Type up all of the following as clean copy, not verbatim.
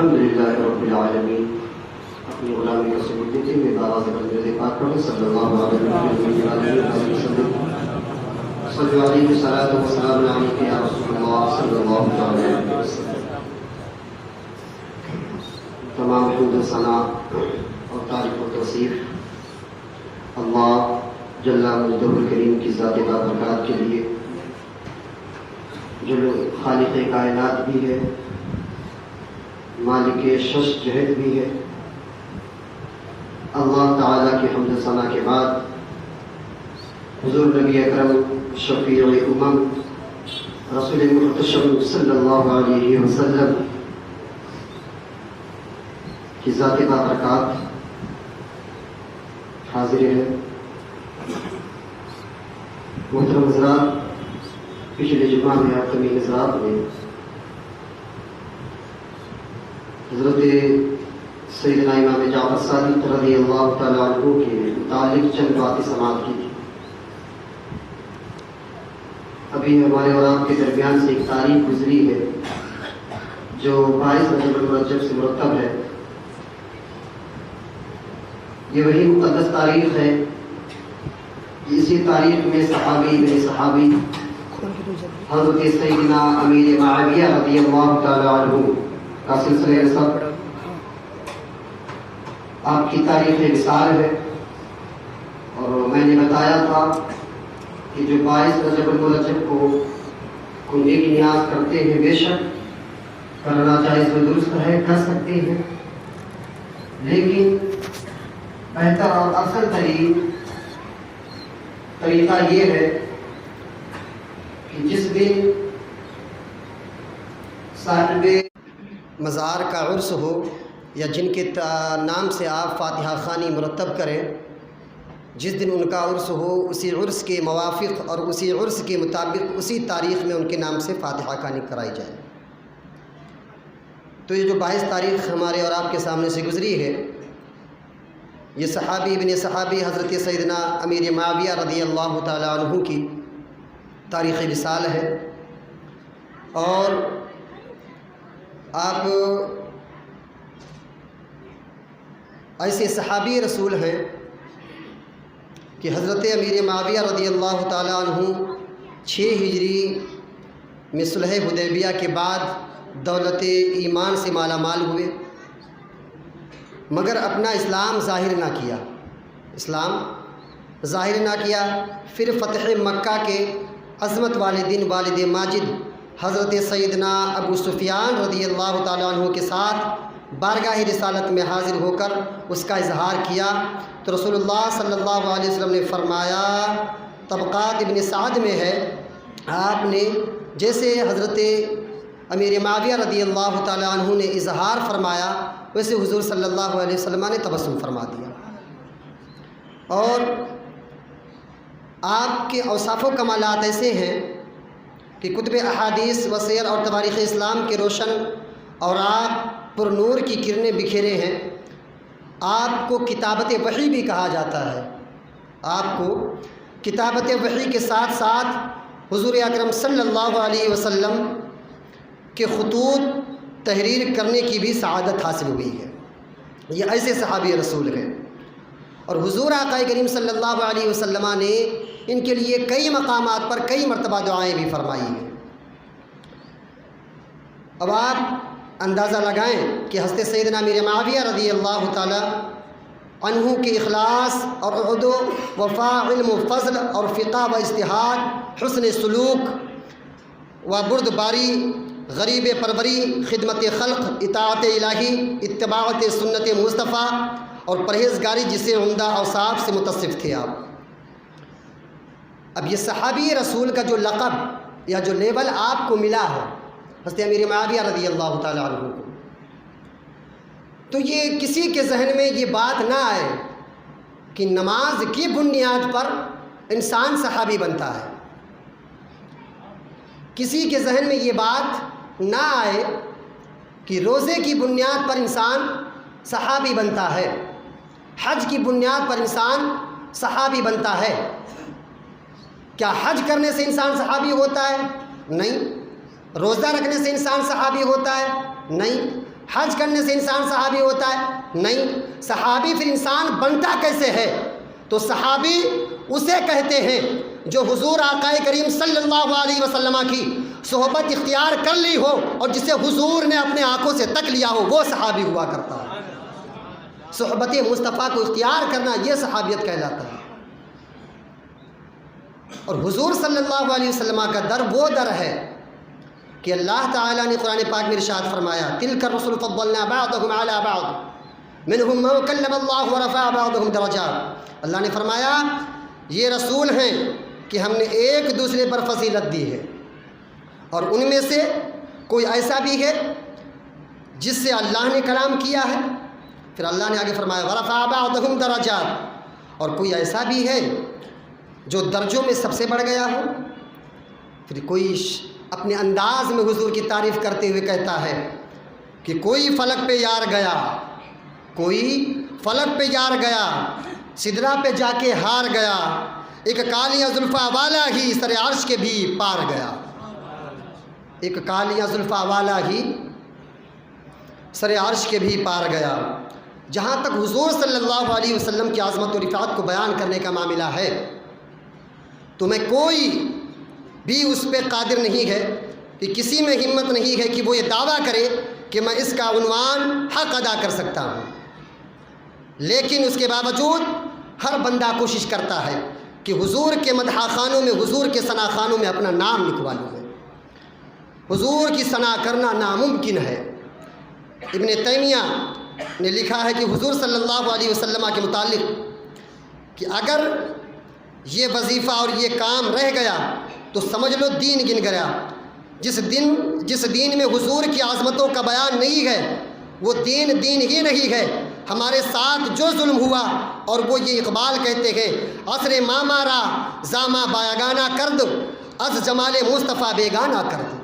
الحمدللہ رب العالمین. اپنی غلامی کا ثبوت دیتے ہوئے آواز بلند پاک پڑھیں صلی اللہ علیہ وسلم. صلی علیہ الصلاۃ والسلام علیک یا رسول اللہ صلی اللہ علیہ وسلم. تمام حمد و ثنا اور تعریف و توصیف اللہ جل مجدہ الکریم کی ذات بابرکات کے لیے، جو خالق کائنات بھی ہے، مالک شش جہد بھی ہے. اللہ تعالیٰ کی حمد و ثنا کے بعد حضور نبی اکرم شفیع امم رسول محتشم صلی اللہ علیہ وسلم کی ذات بابرکات حاضر ہے. محترم حضرات، پچھلے جمعہ میں آپ تمام حضرات نے حضرت سیدنا امام جعفر صادق رضی اللہ تعالیٰ عنہ کے متعلق چند باتیں سماعت کی تھی. ابھی ہمارے اور آپ کے درمیان سے ایک تاریخ گزری ہے جو 22 رجب المرجب سے مرتب ہے. یہ وہی مقدس تاریخ ہے. اسی تاریخ میں صحابی بن صحابی حضرت سیدنا امیر معاویہ رضی اللہ تعالیٰ عنہ کا سلسلہ نسب آپ کی تاریخ وصال ہے. اور میں نے بتایا تھا کہ جو 22 رجب المرجب کو نیک نیاز کرتے ہیں، بے شک کرنا جائز و درست ہے، کر سکتے ہیں، لیکن بہتر اور افضل ترین طریقہ یہ ہے کہ جس دن صاحب مزار کا عرس ہو یا جن کے نام سے آپ فاتحہ خوانی مرتب کریں، جس دن ان کا عرس ہو اسی عرس کے موافق اور اسی عرس کے مطابق اسی تاریخ میں ان کے نام سے فاتحہ خوانی کرائی جائے. تو یہ جو 22 تاریخ ہمارے اور آپ کے سامنے سے گزری ہے، یہ صحابی ابن صحابی حضرت سیدنا امیر معاویہ رضی اللہ تعالیٰ عنہ کی تاریخ وصال ہے. اور آپ ایسے صحابی رسول ہیں کہ حضرت امیر معاویہ رضی اللہ تعالیٰ عنہ 6 ہجری میں صلح حدیبیہ کے بعد دولت ایمان سے مالا مال ہوئے، مگر اپنا اسلام ظاہر نہ کیا. پھر فتح مکہ کے عظمت والے دن والد ماجد حضرت سیدنا ابو سفیان رضی اللہ تعالیٰ عنہ کے ساتھ بارگاہ رسالت میں حاضر ہو کر اس کا اظہار کیا. تو رسول اللہ صلی اللہ علیہ وسلم نے فرمایا، طبقات ابن سعد میں ہے، آپ نے جیسے حضرت امیر معاویہ رضی اللہ تعالیٰ عنہ نے اظہار فرمایا، ویسے حضور صلی اللہ علیہ وسلم نے تبسم فرما دیا. اور آپ کے اوصاف و کمالات ایسے ہیں کہ کتب احادیث و سیر اور تواریخ اسلام کے روشن اور آپ پر نور کی کرنیں بکھیرے ہیں. آپ کو کتابت وحی بھی کہا جاتا ہے. آپ کو کتابت وحی کے ساتھ ساتھ حضور اکرم صلی اللہ علیہ وسلم کے خطوط تحریر کرنے کی بھی سعادت حاصل ہوئی ہے. یہ ایسے صحابی رسول ہیں. اور حضور آقا کریم صلی اللہ علیہ وسلم نے ان کے لیے کئی مقامات پر کئی مرتبہ دعائیں بھی فرمائی ہیں. اب آپ اندازہ لگائیں کہ حضرت سیدنا امیر معاویہ رضی اللہ تعالی عنہ کے اخلاص اور عہد و وفا، علم و فضل اور فقہ و اجتہاد، حسن سلوک و بردباری، غریب پروری، خدمت خلق، اطاعت الہی، اتباعت سنت مصطفیٰ اور پرہیزگاری جسے عمدہ اوصاف سے متصف تھے آپ. اب یہ صحابی رسول کا جو لقب یا جو لیبل آپ کو ملا ہے حضرت امیر معاویہ رضی اللہ تعالیٰ عنہ کو، تو یہ کسی کے ذہن میں یہ بات نہ آئے کہ نماز کی بنیاد پر انسان صحابی بنتا ہے. کسی کے ذہن میں یہ بات نہ آئے کہ روزے کی بنیاد پر انسان صحابی بنتا ہے، حج کی بنیاد پر انسان صحابی بنتا ہے. کیا حج کرنے سے انسان صحابی ہوتا ہے؟ نہیں. روزہ رکھنے سے انسان صحابی ہوتا ہے؟ نہیں۔ حج کرنے سے انسان صحابی ہوتا ہے؟ نہیں۔ صحابی پھر انسان بنتا کیسے ہے؟ تو صحابی اسے کہتے ہیں جو حضور آقا کریم صلی اللہ علیہ وسلم کی صحبت اختیار کر لی ہو اور جسے حضور نے اپنے آنکھوں سے تک لیا ہو، وہ صحابی ہوا کرتا ہے۔ صحبت مصطفیٰ کو اختیار کرنا یہ صحابیت کہلاتا ہے۔ اور حضور صلی اللہ علیہ وسلم کا در وہ در ہے کہ اللہ تعالیٰ نے قرآن پاک میں ارشاد فرمایا تلک الرسل فضلنا بعضهم على بعض منهم من کلم اللہ ورفع بعضهم درجات۔ اللہ نے فرمایا یہ رسول ہیں کہ ہم نے ایک دوسرے پر فضیلت دی ہے، اور ان میں سے کوئی ایسا بھی ہے جس سے اللہ نے کلام کیا ہے، پھر اللہ نے آگے فرمایا ورفع بعضهم درجات، اور کوئی ایسا بھی ہے جو درجوں میں سب سے بڑھ گیا ہو۔ پھر کوئی اپنے انداز میں حضور کی تعریف کرتے ہوئے کہتا ہے کہ کوئی فلک پہ یار گیا، کوئی فلک پہ یار گیا، سدرا پہ جا کے ہار گیا، ایک کالیاں زلفا والا ہی سر عرش کے بھی پار گیا۔ ایک کالیاں زلفا والا ہی سر عرش کے بھی پار گیا۔ جہاں تک حضور صلی اللہ علیہ وسلم کی عظمت و رفعت کو بیان کرنے کا معاملہ ہے تو میں کوئی بھی اس پہ قادر نہیں ہے کہ کسی میں ہمت نہیں ہے کہ وہ یہ دعویٰ کرے کہ میں اس کا عنوان حق ادا کر سکتا ہوں، لیکن اس کے باوجود ہر بندہ کوشش کرتا ہے کہ حضور کے مدح خانوں میں، حضور کے ثنا خانوں میں اپنا نام لکھوا لوں۔ حضور کی ثنا کرنا ناممکن ہے۔ ابن تیمیہ نے لکھا ہے کہ حضور صلی اللہ علیہ وسلم کے متعلق کہ اگر یہ وظیفہ اور یہ کام رہ گیا تو سمجھ لو دین گن گیا۔ جس دین میں حضور کی عظمتوں کا بیان نہیں ہے وہ دین ہی نہیں ہے۔ ہمارے ساتھ جو ظلم ہوا، اور وہ یہ اقبال کہتے ہیں عصر مامارا زاما بایگانہ کرد از جمال مصطفیٰ بیگانہ کرد،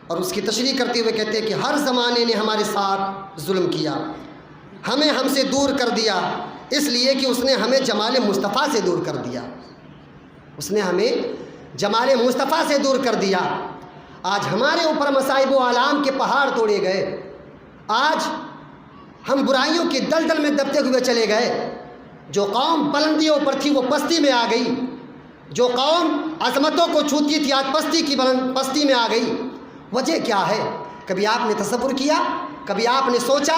اور اس کی تشریح کرتے ہوئے کہتے ہیں کہ ہر زمانے نے ہمارے ساتھ ظلم کیا، ہمیں ہم سے دور کر دیا، اس لیے کہ اس نے ہمیں جمال مصطفیٰ سے دور کر دیا۔ اس نے ہمیں جمال مصطفیٰ سے دور کر دیا۔ آج ہمارے اوپر مصائب و آلام کے پہاڑ توڑے گئے، آج ہم برائیوں کی دلدل میں دبتے ہوئے چلے گئے۔ جو قوم بلندیوں پر تھی وہ پستی میں آ گئی، جو قوم عظمتوں کو چھوتی تھی آج پستی میں آ گئی۔ وجہ کیا ہے؟ کبھی آپ نے تصور کیا؟ کبھی آپ نے سوچا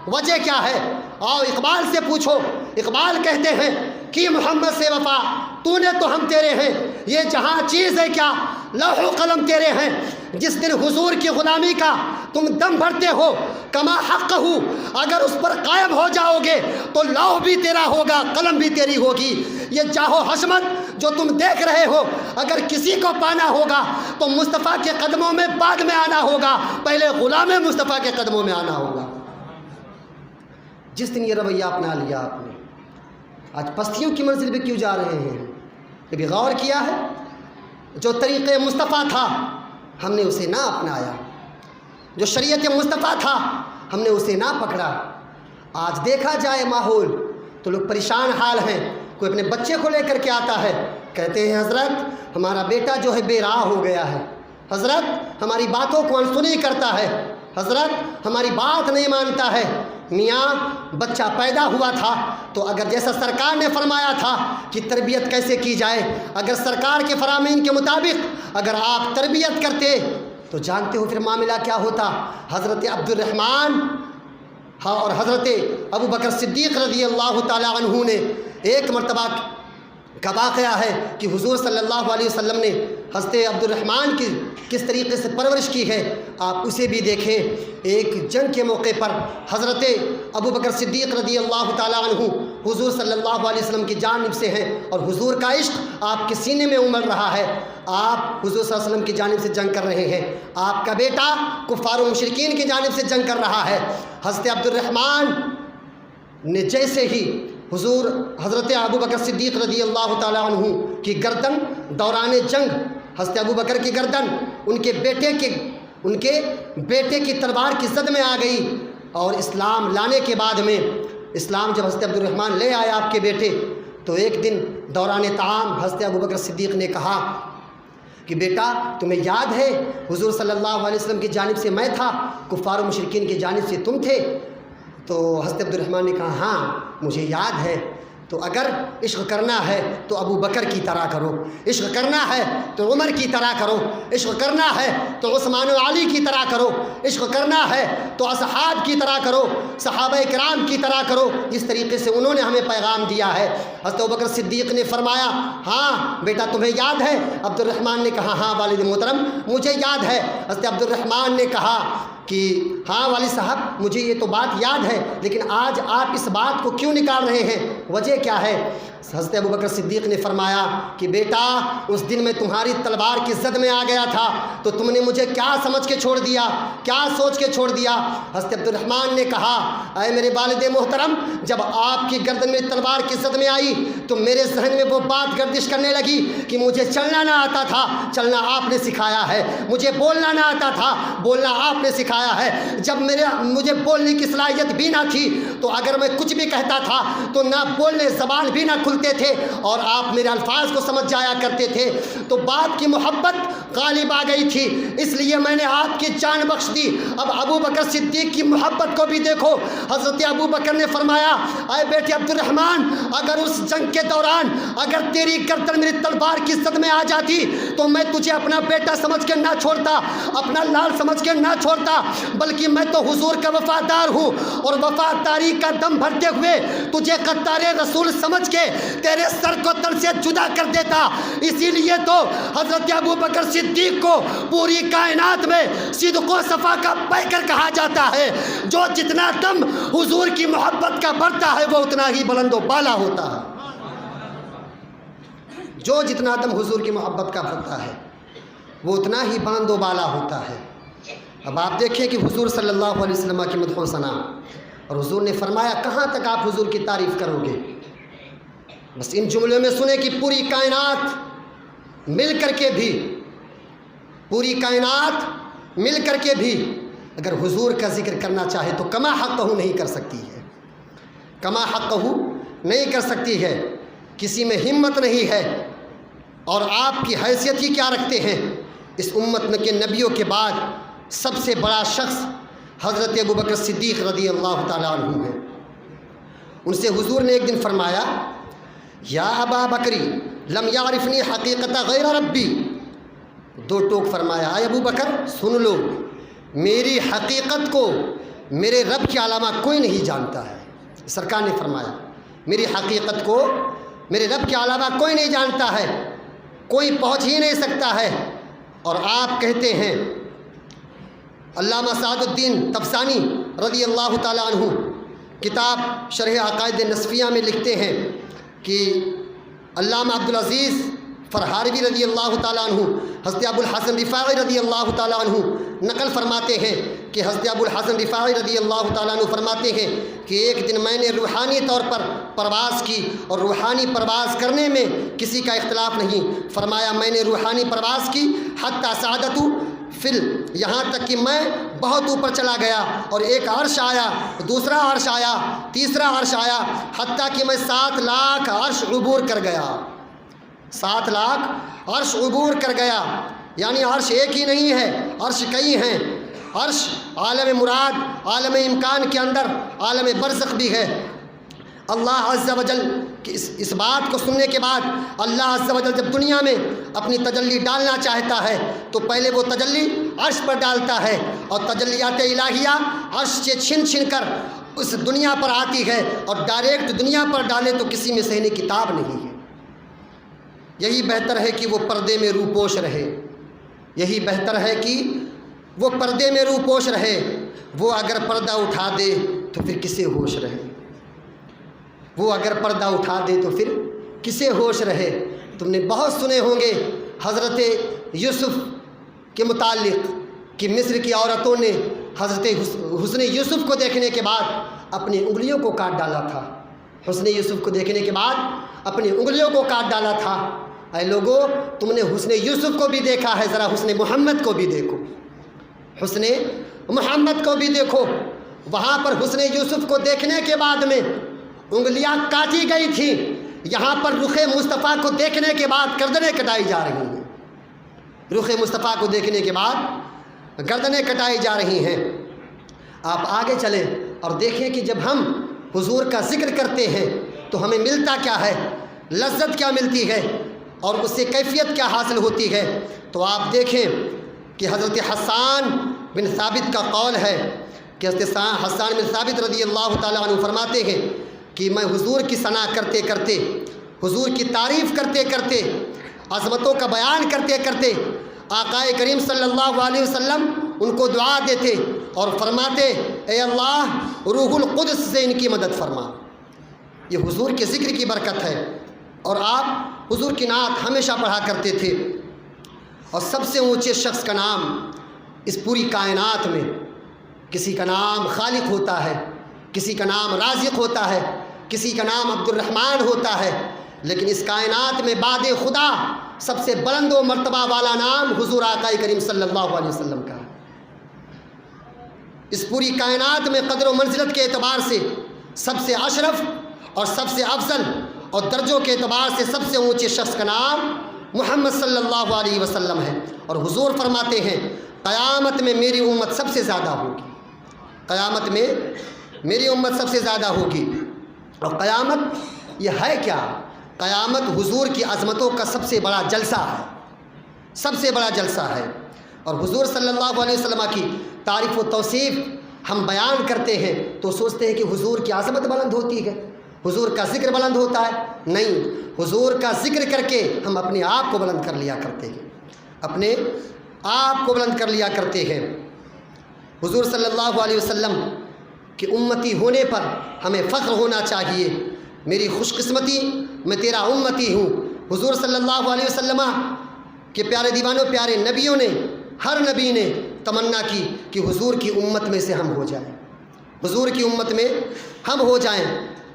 وجہ کیا ہے؟ آؤ اقبال سے پوچھو۔ اقبال کہتے ہیں کہ محمد سے وفا تو نے تو ہم تیرے ہیں، یہ جہاں چیز ہے کیا لوح و قلم تیرے ہیں۔ جس دن حضور کی غلامی کا تم دم بھرتے ہو کما حق ہو، اگر اس پر قائم ہو جاؤ گے تو لوح بھی تیرا ہوگا، قلم بھی تیری ہوگی۔ یہ جاہ و حشمت جو تم دیکھ رہے ہو اگر کسی کو پانا ہوگا تو مصطفیٰ کے قدموں میں بعد میں آنا ہوگا، پہلے غلام مصطفیٰ کے قدموں میں آنا ہوگا۔ جس دن یہ رویہ اپنا لیا آپ نے، آج پستیوں کی منزل پہ کیوں جا رہے ہیں؟ کبھی غور کیا ہے؟ جو طریقے مصطفیٰ تھا ہم نے اسے نہ اپنایا، جو شریعت مصطفیٰ تھا ہم نے اسے نہ پکڑا۔ آج دیکھا جائے ماحول تو لوگ پریشان حال ہیں۔ کوئی اپنے بچے کو لے کر کے آتا ہے، کہتے ہیں حضرت ہمارا بیٹا جو ہے بے راہ ہو گیا ہے، حضرت ہماری باتوں کو انسنی کرتا ہے، حضرت ہماری بات نہیں مانتا ہے۔ میاں بچہ پیدا ہوا تھا تو اگر جیسا سرکار نے فرمایا تھا کہ تربیت کیسے کی جائے، اگر سرکار کے فرامین کے مطابق اگر آپ تربیت کرتے تو جانتے ہو پھر معاملہ کیا ہوتا۔ حضرت عبد الرحمن اور حضرت ابو بکر صدیق رضی اللہ تعالیٰ عنہ نے ایک مرتبہ کا واقعہ ہے کہ حضور صلی اللہ علیہ وسلم نے حضرت عبد الرحمن کی کس طریقے سے پرورش کی ہے، آپ اسے بھی دیکھیں۔ ایک جنگ کے موقع پر حضرت ابو بکر صدیق رضی اللہ تعالیٰ عنہ حضور صلی اللہ علیہ وسلم کی جانب سے ہیں، اور حضور کا عشق آپ کے سینے میں امڑ رہا ہے۔ آپ حضور صلی اللہ علیہ وسلم کی جانب سے جنگ کر رہے ہیں، آپ کا بیٹا کفار و مشرکین کی جانب سے جنگ کر رہا ہے۔ حضرت عبد الرحمن نے جیسے ہی حضرت ابو بکر صدیق رضی اللہ تعالیٰ عنہ کی گردن دوران جنگ، حضرت ابو بکر کی گردن ان کے بیٹے کی تلوار کی زد میں آ گئی، اور اسلام لانے کے بعد میں اسلام جب حضرت عبد الرحمن لے آیا آپ کے بیٹے، تو ایک دن دوران طعام حضرت ابو بکر صدیق نے کہا کہ بیٹا تمہیں یاد ہے حضور صلی اللہ علیہ وسلم کی جانب سے میں تھا، کفار و مشرکین کی جانب سے تم تھے؟ تو حضرت عبد الرحمن نے کہا ہاں مجھے یاد ہے۔ تو اگر عشق کرنا ہے تو ابو بکر کی طرح کرو، عشق کرنا ہے تو عمر کی طرح کرو، عشق کرنا ہے تو عثمان و علی کی طرح کرو، عشق کرنا ہے تو اصحاب کی طرح کرو، صحابہ کرام کی طرح کرو، جس طریقے سے انہوں نے ہمیں پیغام دیا ہے۔ حضرت ابوبکر صدیق نے فرمایا ہاں بیٹا تمہیں یاد ہے؟ عبد الرحمن نے کہا ہاں والد محترم مجھے یاد ہے۔ حضرت عبد الرحمن نے کہا کہ ہاں والد صاحب مجھے یہ تو بات یاد ہے، لیکن آج آپ اس بات کو کیوں نکال رہے ہیں، وجہ کیا ہے؟ حضرت ابوبکر صدیق نے فرمایا کہ بیٹا اس دن میں تمہاری تلوار کی زد میں آ گیا تھا تو تم نے مجھے کیا سمجھ کے چھوڑ دیا، کیا سوچ کے چھوڑ دیا؟ حضرت عبد الرحمن نے کہا اے میرے والد محترم جب آپ کی گردن میں تلوار کی زد میں آئی تو میرے ذہن میں وہ بات گردش کرنے لگی کہ مجھے چلنا نہ آتا تھا، چلنا آپ نے سکھایا ہے، مجھے بولنا نہ آتا تھا، بولنا آپ نے سکھایا ہے، جب مجھے بولنے کی صلاحیت بھی نہ تھی تو اگر میں کچھ بھی کہتا تھا تو نہ بولنے زبان بھی نہ کھلتے تھے اور آپ میرے الفاظ کو سمجھ جایا کرتے تھے، تو بات کی محبت غالب آ گئی تھی، اس لیے میں نے آپ کی جان بخش دی۔ اب ابو بکر صدیق کی محبت کو بھی دیکھو، حضرت ابو بکر نے فرمایا اے بیٹے عبد الرحمن اگر اس جنگ کے دوران اگر تیری گردن میری تلوار کی زد میں آ جاتی تو میں تجھے اپنا بیٹا سمجھ کے نہ چھوڑتا، اپنا لال سمجھ کے نہ چھوڑتا، بلکہ میں تو حضور کا وفادار ہوں اور وفاداری کا دم بھرتے ہوئے تجھے قطار رسول سمجھ کے تیرے سر کو تن سے جدا کر دیتا۔ اسی لیے تو حضرت ابو بکر صدیق کو پوری کائنات میں صدق و صفا کا پیکر کہا جاتا ہے۔ جو جتنا دم حضور کی محبت کا بڑھتا ہے وہ اتنا ہی بلند و بالا ہوتا ہے، جو جتنا دم حضور کی محبت کا بڑھتا ہے وہ اتنا ہی بلند و بالا ہوتا ہے۔ اب آپ دیکھیں کہ حضور صلی اللہ علیہ وسلم کی مدح و ثنا، اور حضور نے فرمایا کہاں تک آپ حضور کی تعریف کرو گے؟ بس ان جملوں میں سنیں کہ پوری کائنات مل کر کے بھی، پوری کائنات مل کر کے بھی اگر حضور کا ذکر کرنا چاہے تو کما حقہ نہیں کر سکتی ہے، کما حقہ نہیں کر سکتی ہے، کسی میں ہمت نہیں ہے۔ اور آپ کی حیثیت ہی کیا رکھتے ہیں؟ اس امت میں کے نبیوں کے بعد سب سے بڑا شخص حضرت ابوبکر صدیق رضی اللہ تعالیٰ عنہ ہے۔ ان سے حضور نے ایک دن فرمایا یا ابا بکری لم یعرفنی حقیقت غیر ربی، دو ٹوک فرمایا اے ابو بکر سن لو، میری حقیقت کو میرے رب کے علاوہ کوئی نہیں جانتا ہے۔ سرکار نے فرمایا میری حقیقت کو میرے رب کے علاوہ کوئی نہیں جانتا ہے، کوئی پہنچ ہی نہیں سکتا ہے۔ اور آپ کہتے ہیں علامہ سعد الدین تفسانی رضی اللہ تعالیٰ عنہ کتاب شرح عقائد نصفیہ میں لکھتے ہیں کہ علامہ عبدالعزیز فرہاروی رضی اللہ تعالیٰ عنہ حضرت ابو الحسن رفاعی رضی اللہ تعالیٰ عنہ نقل فرماتے ہیں کہ حضرت ابو الحسن رفاعی رضی اللہ تعالیٰ عنہ فرماتے ہیں کہ ایک دن میں نے روحانی طور پر پرواز کی، اور روحانی پرواز کرنے میں کسی کا اختلاف نہیں، فرمایا میں نے روحانی پرواز کی حتی سعادت یہاں تک کہ میں بہت اوپر چلا گیا، اور ایک عرش آیا، دوسرا عرش آیا، تیسرا عرش آیا، حتیٰ کہ میں 7 لاکھ عرش عبور کر گیا، 7 لاکھ عرش عبور کر گیا۔ یعنی عرش ایک ہی نہیں ہے، عرش کئی ہیں، عرش عالم مراد، عالم امکان کے اندر عالم برزخ بھی ہے۔ اللہ عز و جل کی اس بات کو سننے کے بعد اللہ عز و جل جب دنیا میں اپنی تجلی ڈالنا چاہتا ہے تو پہلے وہ تجلی عرش پر ڈالتا ہے، اور تجلیات الہیہ عرش سے چھن چھن کر اس دنیا پر آتی ہے، اور ڈائریکٹ دنیا پر ڈالے تو کسی میں صحیح کتاب نہیں ہے۔ یہی بہتر ہے کہ وہ پردے میں روپوش رہے، یہی بہتر ہے کہ وہ پردے میں روپوش رہے۔ وہ اگر پردہ اٹھا دے تو پھر کسے ہوش رہے، وہ اگر پردہ اٹھا دے تو پھر کسے ہوش رہے۔ تم نے بہت سنے ہوں گے حضرت یوسف کے متعلق کہ مصر کی عورتوں نے حضرت حسن یوسف کو دیکھنے کے بعد اپنی انگلیوں کو کاٹ ڈالا تھا، حسن یوسف کو دیکھنے کے بعد اپنی انگلیوں کو کاٹ ڈالا تھا۔ اے لوگو تم نے حسن یوسف کو بھی دیکھا ہے، ذرا حسن محمد کو بھی دیکھو، حسن محمد کو بھی دیکھو۔ وہاں پر حسن یوسف کو دیکھنے کے بعد میں انگلیاں کاٹی گئی تھیں، یہاں پر رخ مصطفیٰ کو دیکھنے کے بعد گردنیں کٹائی جا رہی ہیں۔ رخ مصطفیٰ کو دیکھنے کے بعد گردنیں کٹائی جا رہی ہیں۔ آپ آگے چلیں اور دیکھیں کہ جب ہم حضور کا ذکر کرتے ہیں تو ہمیں ملتا کیا ہے، لذت کیا ملتی ہے اور اس سے کیفیت کیا حاصل ہوتی ہے۔ تو آپ دیکھیں کہ حضرت حسان بن ثابت کا قول ہے کہ حضرت حسان بن ثابت رضی اللہ تعالیٰ عنہ فرماتے ہیں کہ میں حضور کی ثنا کرتے کرتے، حضور کی تعریف کرتے کرتے، عظمتوں کا بیان کرتے کرتے آقا کریم صلی اللہ علیہ وسلم ان کو دعا دیتے اور فرماتے اے اللہ روح القدس سے ان کی مدد فرما۔ یہ حضور کے ذکر کی برکت ہے۔ اور آپ حضور کی نعت ہمیشہ پڑھا کرتے تھے۔ اور سب سے اونچے شخص کا نام اس پوری کائنات میں، کسی کا نام خالق ہوتا ہے، کسی کا نام رازق ہوتا ہے، کسی کا نام عبد الرحمن ہوتا ہے، لیکن اس کائنات میں بعد خدا سب سے بلند و مرتبہ والا نام حضور آقا کریم صلی اللہ علیہ وسلم کا ہے۔ اس پوری کائنات میں قدر و منزلت کے اعتبار سے سب سے اشرف اور سب سے افضل اور درجوں کے اعتبار سے سب سے اونچے شخص کا نام محمد صلی اللہ علیہ وسلم ہے۔ اور حضور فرماتے ہیں قیامت میں میری امت سب سے زیادہ ہوگی، قیامت میں میری امت سب سے زیادہ ہوگی۔ اور قیامت یہ ہے کیا؟ قیامت حضور کی عظمتوں کا سب سے بڑا جلسہ ہے، سب سے بڑا جلسہ ہے۔ اور حضور صلی اللہ علیہ وسلم کی تعریف و توصیف ہم بیان کرتے ہیں تو سوچتے ہیں کہ حضور کی عظمت بلند ہوتی ہے، حضور کا ذکر بلند ہوتا ہے۔ نہیں، حضور کا ذکر کر کے ہم اپنے آپ کو بلند کر لیا کرتے ہیں، اپنے آپ کو بلند کر لیا کرتے ہیں۔ حضور صلی اللہ علیہ وسلم کی امتی ہونے پر ہمیں فخر ہونا چاہیے۔ میری خوش قسمتی، میں تیرا امتی ہوں۔ حضور صلی اللہ علیہ وسلم کے پیارے دیوانوں، پیارے نبیوں نے، ہر نبی نے تمنا کی کہ حضور کی امت میں سے ہم ہو جائیں، حضور کی امت میں ہم ہو جائیں۔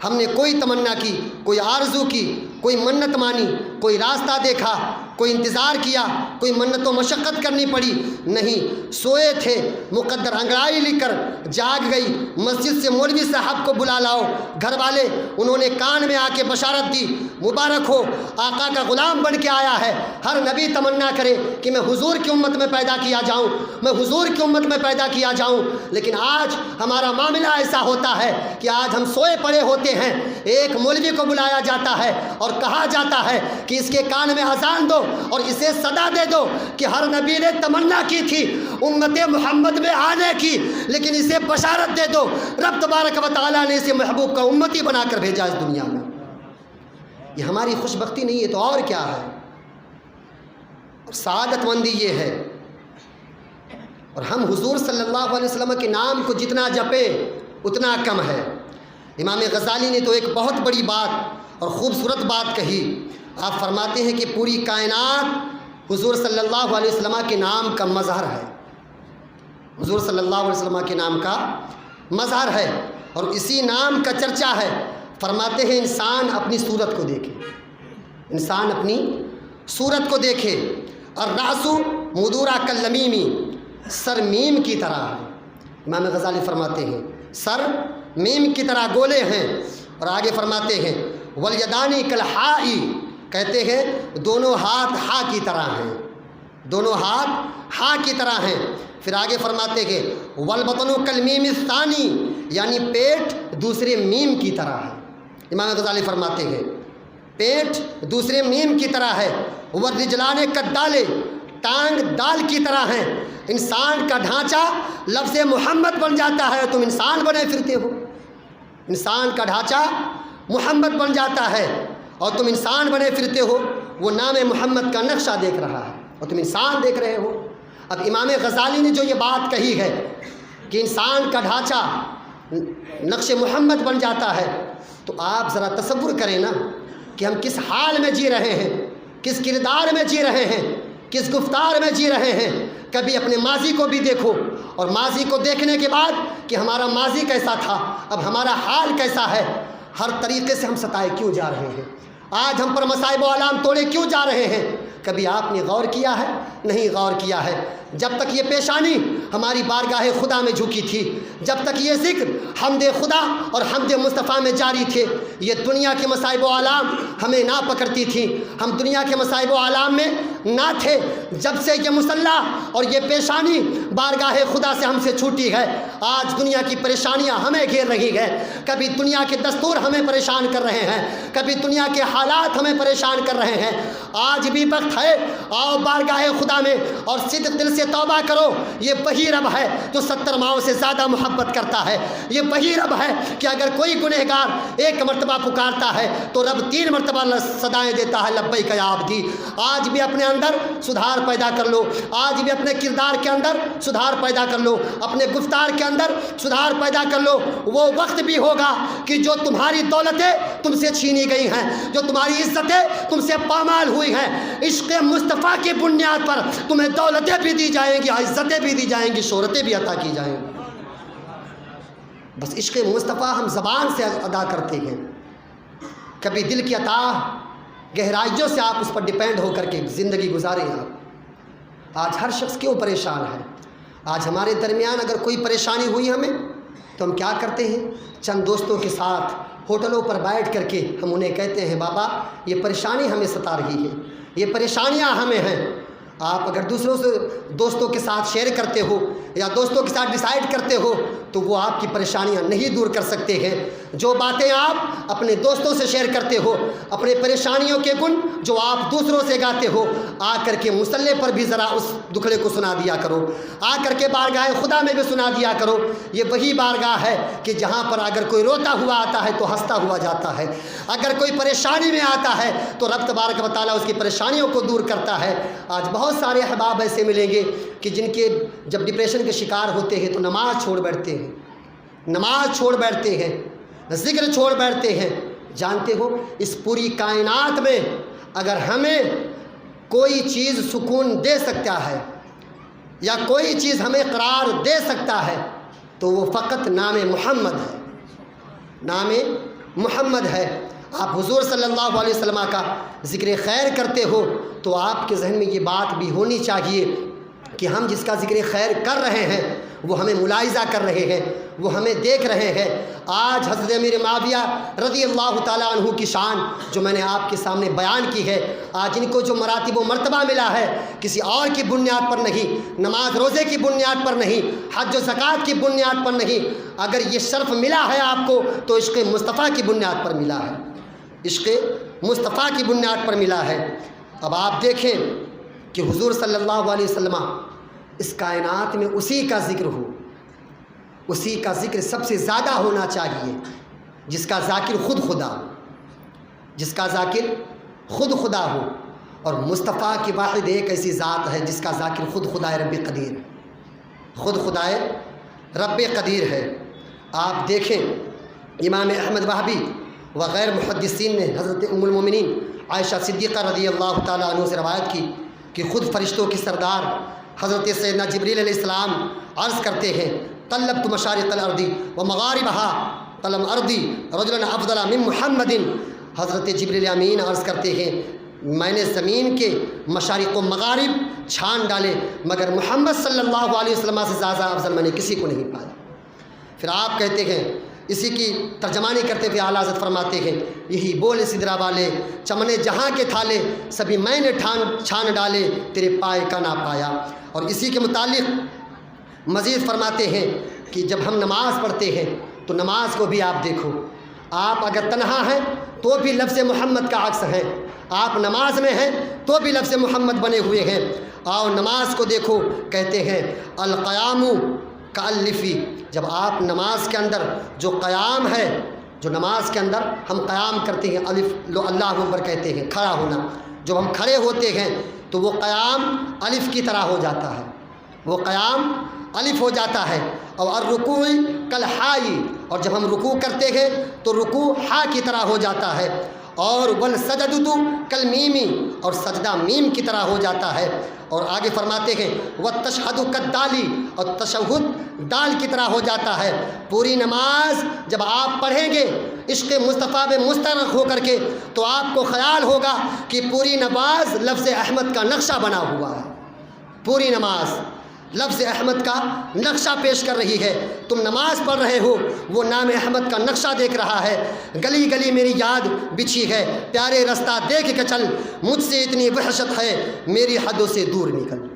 ہم نے کوئی تمنا کی، کوئی آرزو کی، کوئی منت مانی، کوئی راستہ دیکھا، کوئی انتظار کیا، کوئی منت و مشقت کرنی پڑی نہیں۔ سوئے تھے، مقدر انگڑائی لے کر جاگ گئی، مسجد سے مولوی صاحب کو بلا لاؤ، گھر والے انہوں نے کان میں آ کے بشارت دی، مبارک ہو آقا کا غلام بن کے آیا ہے۔ ہر نبی تمنا کرے کہ میں حضور کی امت میں پیدا کیا جاؤں، میں حضور کی امت میں پیدا کیا جاؤں، لیکن آج ہمارا معاملہ ایسا ہوتا ہے کہ آج ہم سوئے پڑے ہوتے ہیں، ایک مولوی کو بلایا جاتا ہے اور کہا جاتا ہے کہ اس کے کان میں اذان دو اور اسے صدا دے دو کہ ہر نبی نے تمنا کی تھی امت محمد میں آنے کی، لیکن اسے بشارت دے دو رب تبارک و تعالیٰ نے اسے محبوب کا امتی بنا کر بھیجا اس دنیا میں۔ یہ ہماری خوش بختی نہیں ہے تو اور کیا ہے؟ اور سعادت مندی یہ ہے۔ اور ہم حضور صلی اللہ علیہ وسلم کے نام کو جتنا جپیں اتنا کم ہے۔ امام غزالی نے تو ایک بہت بڑی بات اور خوبصورت بات کہی۔ آپ فرماتے ہیں کہ پوری کائنات حضور صلی اللہ علیہ وسلم کے نام کا مظہر ہے، حضور صلی اللہ علیہ وسلم کے نام کا مظہر ہے اور اسی نام کا چرچا ہے۔ فرماتے ہیں انسان اپنی صورت کو دیکھے، انسان اپنی صورت کو دیکھے۔ الرأس مدورا کاللمیمی، سر میم کی طرح ہے۔ امام غزالی فرماتے ہیں سر میم کی طرح گولے ہیں۔ اور آگے فرماتے ہیں والیدانی کالحائی، کہتے ہیں دونوں ہاتھ ہا کی طرح ہیں، دونوں ہاتھ ہا کی طرح ہیں۔ پھر آگے فرماتے ہیں والبطن کالمیم الثانی، یعنی پیٹ دوسرے میم کی طرح ہے۔ امام غزالی فرماتے ہیں پیٹ دوسرے میم کی طرح ہے۔ والرجلان کالدال، ٹانگ دال کی طرح ہیں۔ انسان کا ڈھانچہ لفظ محمد بن جاتا ہے تم انسان بنے پھرتے ہو، انسان کا ڈھانچہ محمد بن جاتا ہے اور تم انسان بنے پھرتے ہو۔ وہ نام محمد کا نقشہ دیکھ رہا ہے اور تم انسان دیکھ رہے ہو۔ اب امام غزالی نے جو یہ بات کہی ہے کہ انسان کا ڈھانچہ نقش محمد بن جاتا ہے، تو آپ ذرا تصور کریں نا کہ ہم کس حال میں جی رہے ہیں، کس کردار میں جی رہے ہیں، کس گفتار میں جی رہے ہیں۔ کبھی اپنے ماضی کو بھی دیکھو اور ماضی کو دیکھنے کے بعد کہ ہمارا ماضی کیسا تھا، اب ہمارا حال کیسا ہے، ہر طریقے سے ہم ستائے کیوں جا رہے ہیں، آج ہم پر مصائب و آلام توڑے کیوں جا رہے ہیں۔ کبھی آپ نے غور کیا ہے نہیں غور کیا ہے۔ جب تک یہ پیشانی ہماری بارگاہ خدا میں جھکی تھی، جب تک یہ ذکر حمد خدا اور حمد مصطفیٰ میں جاری تھے، یہ دنیا کے مصائب و آلام ہمیں نہ پکڑتی تھیں، ہم دنیا کے مصائب و آلام میں نہ تھے۔ جب سے یہ مسلح اور یہ پیشانی بارگاہ خدا سے ہم سے چھوٹی ہے، آج دنیا کی پریشانیاں ہمیں گھیر رہی ہیں۔ کبھی دنیا کے دستور ہمیں پریشان کر رہے ہیں، کبھی دنیا کے حالات ہمیں پریشان کر رہے ہیں۔ آج بھی وقت ہے، آؤ بارگاہ خدا میں اور صدق دل سے توبہ کرو۔ یہ وہی رب ہے جو 70 ماؤں سے زیادہ محبت کرتا ہے۔ یہ وہی رب ہے کہ اگر کوئی گنہگار ایک مرتبہ پکارتا ہے تو رب 3 مرتبہ صدائیں دیتا ہے، لبیک یا عبدی۔ آج بھی اپنے اندر سدھار پیدا کر لو، آج بھی اپنے کردار کے اندر سدھار پیدا کر لو، اپنے گفتار کے اندر سدھار پیدا کر لو۔ وہ وقت بھی ہوگا کہ جو تمہاری دولتیں تم سے چھینی گئی ہیں، جو تمہاری عزتیں تم سے پامال ہوئی ہیں، عشق مصطفیٰ کی بنیاد پر تمہیں دولتیں بھی دی جائیں گی، عزتیں بھی دی جائیں گی، شہرتیں بھی عطا کی جائیں گی۔ بس عشق مصطفیٰ ہم زبان سے ادا کرتے ہیں، کبھی دل کی عطا گہرائیوں سے آپ اس پر ڈیپینڈ ہو کر کے زندگی گزاریں۔ آج ہر شخص کیوں پریشان ہے؟ آج ہمارے درمیان اگر کوئی پریشانی ہوئی ہمیں تو ہم کیا کرتے ہیں؟ چند دوستوں کے ساتھ ہوٹلوں پر بیٹھ کر کے ہم انہیں کہتے ہیں بابا یہ پریشانی ہمیں ستا رہی ہے، یہ پریشانیاں ہمیں ہیں۔ آپ اگر دوسروں سے دوستوں کے ساتھ شیئر کرتے ہو یا دوستوں کے ساتھ ڈیسائیڈ کرتے ہو تو وہ آپ کی پریشانیاں نہیں دور کر سکتے ہیں۔ جو باتیں آپ اپنے دوستوں سے شیئر کرتے ہو، اپنے پریشانیوں کے گن جو آپ دوسروں سے گاتے ہو، آ کر کے مصلی پر بھی ذرا اس دکھڑے کو سنا دیا کرو، آ کر کے بارگاہ خدا میں بھی سنا دیا کرو۔ یہ وہی بارگاہ ہے کہ جہاں پر اگر کوئی روتا ہوا آتا ہے تو ہنستا ہوا جاتا ہے، اگر کوئی پریشانی میں آتا ہے تو رب تبارک و تعالیٰ اس کی پریشانیوں کو دور کرتا ہے۔ آج بہت سارے احباب ایسے ملیں گے کہ جن کے جب ڈپریشن کے شکار ہوتے ہیں تو نماز چھوڑ بیٹھتے ہیں، نماز چھوڑ بیٹھتے ہیں، ذکر چھوڑ بیٹھتے ہیں۔ جانتے ہو اس پوری کائنات میں اگر ہمیں کوئی چیز سکون دے سکتا ہے یا کوئی چیز ہمیں قرار دے سکتا ہے تو وہ فقط نام محمد ہے، نام محمد ہے۔ آپ حضور صلی اللہ علیہ وسلم کا ذکر خیر کرتے ہو تو آپ کے ذہن میں یہ بات بھی ہونی چاہیے کہ ہم جس کا ذکر خیر کر رہے ہیں وہ ہمیں ملاحظہ کر رہے ہیں، وہ ہمیں دیکھ رہے ہیں۔ آج حضرت امیر معاویہ رضی اللہ تعالیٰ عنہ کی شان جو میں نے آپ کے سامنے بیان کی ہے، آج ان کو جو مراتب و مرتبہ ملا ہے کسی اور کی بنیاد پر نہیں، نماز روزے کی بنیاد پر نہیں، حج و زکوٰۃ کی بنیاد پر نہیں، اگر یہ شرف ملا ہے آپ کو تو عشق مصطفیٰ کی بنیاد پر ملا ہے، عشق مصطفیٰ کی بنیاد پر ملا ہے۔ اب آپ دیکھیں کہ حضور صلی اللہ علیہ وسلم اس کائنات میں اسی کا ذکر ہو، اسی کا ذکر سب سے زیادہ ہونا چاہیے جس کا ذاکر خود خدا ہو، جس کا ذاکر خود خدا ہو۔ اور مصطفیٰ کی واحد ایک ایسی ذات ہے جس کا ذاکر خود خدائے رب قدیر ہے، خود خدائے رب قدیر ہے۔ آپ دیکھیں امام احمد وہبی وغیر محدثین نے حضرت ام المومنین عائشہ صدیقہ رضی اللہ تعالیٰ عنہ سے روایت کی کہ خود فرشتوں کی سردار حضرت سیدنا جبریل علیہ السلام عرض کرتے ہیں طلبت مشارق الارض ومغاربها طلب ارضی رجلا افضل من محمد۔ حضرت جبریل امین عرض کرتے ہیں میں نے زمین کے مشارق و مغارب چھان ڈالے مگر محمد صلی اللہ علیہ وسلم سے زیادہ افضل میں نے کسی کو نہیں پایا۔ پھر آپ کہتے ہیں اسی کی ترجمانی کرتے ہوئے اعلیٰ حضرت فرماتے ہیں یہی بول سدرا والے چمنے جہاں کے تھالے سبھی میں نے چھان ڈالے تیرے پائے کا نہ پایا۔ اور اسی کے متعلق مزید فرماتے ہیں کہ جب ہم نماز پڑھتے ہیں تو نماز کو بھی آپ دیکھو، آپ اگر تنہا ہیں تو بھی لفظ محمد کا عکس ہیں، آپ نماز میں ہیں تو بھی لفظ محمد بنے ہوئے ہیں۔ آؤ نماز کو دیکھو، کہتے ہیں القیام کالفی، جب آپ نماز کے اندر جو قیام ہے، جو نماز کے اندر ہم قیام کرتے ہیں الف لو اللہ اکبر کہتے ہیں کھڑا ہونا، جب ہم کھڑے ہوتے ہیں تو وہ قیام الف کی طرح ہو جاتا ہے، وہ قیام الف ہو جاتا ہے۔ اور الرکوع کالحائی، اور جب ہم رکوع کرتے ہیں تو رکوع ہا کی طرح ہو جاتا ہے۔ اور والسجدۃ کالمیمی، اور سجدہ میم کی طرح ہو جاتا ہے۔ اور آگے فرماتے ہیں والتشہد کالدالی، اور تشہد دال کی طرح ہو جاتا ہے۔ پوری نماز جب آپ پڑھیں گے عشق مصطفیٰ میں مستغرق ہو کر کے تو آپ کو خیال ہوگا کہ پوری نماز لفظ احمد کا نقشہ بنا ہوا ہے، پوری نماز لفظ احمد کا نقشہ پیش کر رہی ہے۔ تم نماز پڑھ رہے ہو، وہ نام احمد کا نقشہ دیکھ رہا ہے۔ گلی گلی میری یاد بچھی ہے، پیارے رستہ دیکھ کے چل، مجھ سے اتنی وحشت ہے، میری حدوں سے دور نکل۔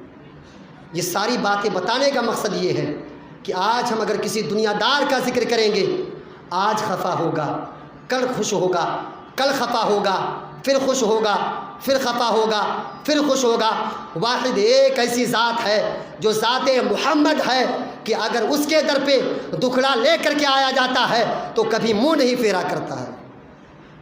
یہ ساری باتیں بتانے کا مقصد یہ ہے کہ آج ہم اگر کسی دنیا دار کا ذکر کریں گے، آج خفا ہوگا، کل خوش ہوگا، کل خفا ہوگا، پھر خوش ہوگا، پھر خفا ہوگا، پھر خوش ہوگا۔ واحد ایک ایسی ذات ہے جو ذات محمد ہے کہ اگر اس کے در پہ دکھڑا لے کر کے آیا جاتا ہے تو کبھی منہ نہیں پھیرا کرتا ہے،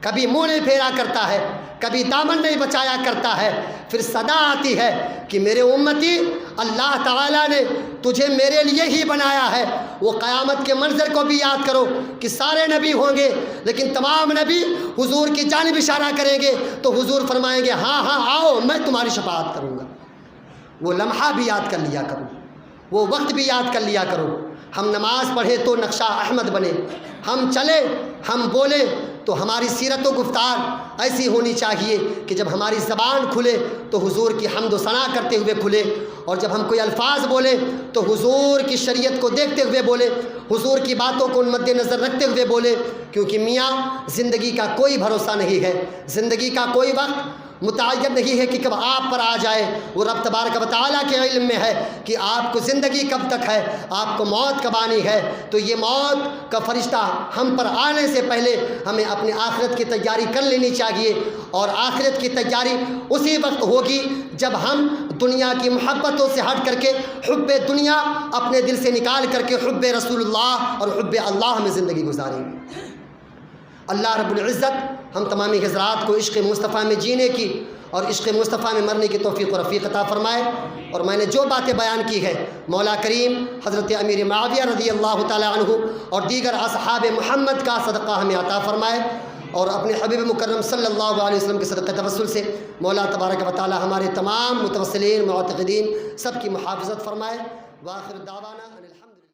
کبھی منہ نہیں پھیرا کرتا ہے، کبھی دامن نہیں بچایا کرتا ہے۔ پھر صدا آتی ہے کہ میرے امتی، اللہ تعالیٰ نے تجھے میرے لیے ہی بنایا ہے۔ وہ قیامت کے منظر کو بھی یاد کرو کہ سارے نبی ہوں گے لیکن تمام نبی حضور کی جانب اشارہ کریں گے تو حضور فرمائیں گے ہاں ہاں آؤ، میں تمہاری شفاعت کروں گا۔ وہ لمحہ بھی یاد کر لیا کرو، وہ وقت بھی یاد کر لیا کرو۔ ہم نماز پڑھے تو نقشہ احمد بنے، ہم چلے، ہم بولے تو ہماری سیرت و گفتار ایسی ہونی چاہیے کہ جب ہماری زبان کھلے تو حضور کی حمد و ثنا کرتے ہوئے کھلے، اور جب ہم کوئی الفاظ بولے تو حضور کی شریعت کو دیکھتے ہوئے بولے، حضور کی باتوں کو مد نظر رکھتے ہوئے بولے۔ کیونکہ میاں زندگی کا کوئی بھروسہ نہیں ہے، زندگی کا کوئی وقت متعین نہیں ہے کہ کب آپ پر آ جائے۔ وہ رب تبارک و تعالیٰ کے علم میں ہے کہ آپ کو زندگی کب تک ہے، آپ کو موت کب آنی ہے۔ تو یہ موت کا فرشتہ ہم پر آنے سے پہلے ہمیں اپنے آخرت کی تیاری کر لینی چاہیے، اور آخرت کی تیاری اسی وقت ہوگی جب ہم دنیا کی محبتوں سے ہٹ کر کے حب دنیا اپنے دل سے نکال کر کے حب رسول اللہ اور حب اللہ میں زندگی گزاریں گے۔ اللہ رب العزت ہم تمامی حضرات کو عشق مصطفیٰ میں جینے کی اور عشق مصطفیٰ میں مرنے کی توفیق و رفیق عطا فرمائے۔ اور میں نے جو باتیں بیان کی ہے، مولا کریم حضرت امیر معاویہ رضی اللہ تعالی عنہ اور دیگر اصحاب محمد کا صدقہ ہمیں عطا فرمائے، اور اپنے حبیب مکرم صلی اللہ علیہ وسلم کے صدقہ توسل سے مولا تبارک و تعالی ہمارے تمام متوسلین معتقدین سب کی محافظت فرمائے۔ وآخر دعوانا